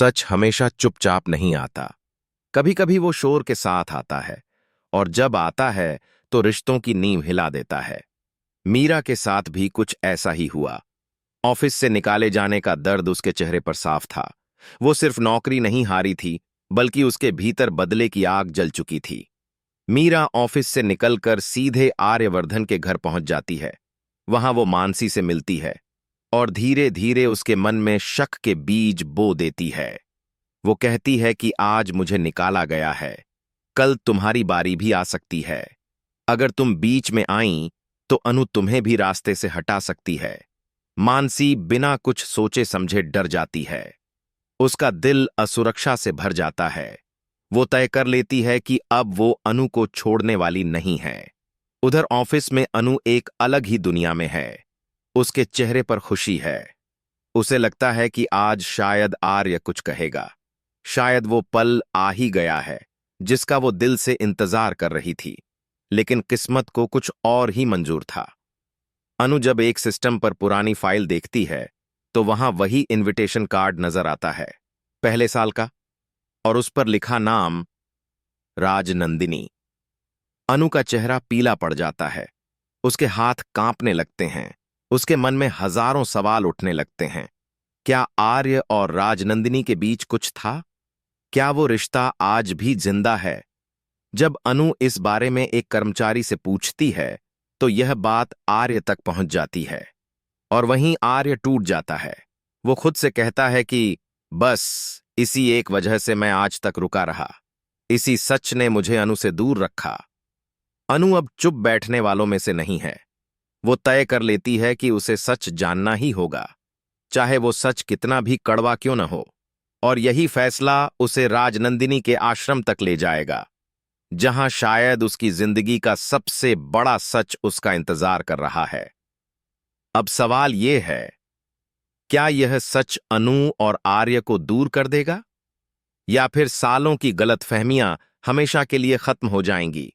सच हमेशा चुपचाप नहीं आता। कभी कभी वो शोर के साथ आता है, और जब आता है तो रिश्तों की नींव हिला देता है। मीरा के साथ भी कुछ ऐसा ही हुआ। ऑफिस से निकाले जाने का दर्द उसके चेहरे पर साफ था। वो सिर्फ नौकरी नहीं हारी थी, बल्कि उसके भीतर बदले की आग जल चुकी थी। मीरा ऑफिस से निकलकर सीधे आर्यवर्धन के घर पहुंच जाती है। वहां वो मानसी से मिलती है और धीरे धीरे उसके मन में शक के बीज बो देती है। वो कहती है कि आज मुझे निकाला गया है, कल तुम्हारी बारी भी आ सकती है। अगर तुम बीच में आईं तो अनु तुम्हें भी रास्ते से हटा सकती है। मानसी बिना कुछ सोचे समझे डर जाती है। उसका दिल असुरक्षा से भर जाता है। वो तय कर लेती है कि अब वो अनु को छोड़ने वाली नहीं है। उधर ऑफिस में अनु एक अलग ही दुनिया में है। उसके चेहरे पर खुशी है। उसे लगता है कि आज शायद आर्य कुछ कहेगा। शायद वो पल आ ही गया है जिसका वो दिल से इंतजार कर रही थी। लेकिन किस्मत को कुछ और ही मंजूर था। अनु जब एक सिस्टम पर पुरानी फाइल देखती है तो वहां वही इनविटेशन कार्ड नजर आता है, पहले साल का, और उस पर लिखा नाम राजनंदिनी। अनु का चेहरा पीला पड़ जाता है। उसके हाथ कांपने लगते हैं। उसके मन में हजारों सवाल उठने लगते हैं। क्या आर्य और राजनंदिनी के बीच कुछ था? क्या वो रिश्ता आज भी जिंदा है? जब अनु इस बारे में एक कर्मचारी से पूछती है तो यह बात आर्य तक पहुंच जाती है, और वहीं आर्य टूट जाता है। वो खुद से कहता है कि बस इसी एक वजह से मैं आज तक रुका रहा। इसी सच ने मुझे अनु से दूर रखा। अनु अब चुप बैठने वालों में से नहीं है। वो तय कर लेती है कि उसे सच जानना ही होगा, चाहे वो सच कितना भी कड़वा क्यों न हो। और यही फैसला उसे राजनंदिनी के आश्रम तक ले जाएगा, जहां शायद उसकी जिंदगी का सबसे बड़ा सच उसका इंतजार कर रहा है। अब सवाल यह है, क्या यह सच अनु और आर्य को दूर कर देगा, या फिर सालों की गलतफहमियां हमेशा के लिए खत्म हो जाएंगी?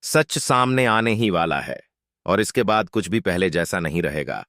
सच सामने आने ही वाला है, और इसके बाद कुछ भी पहले जैसा नहीं रहेगा।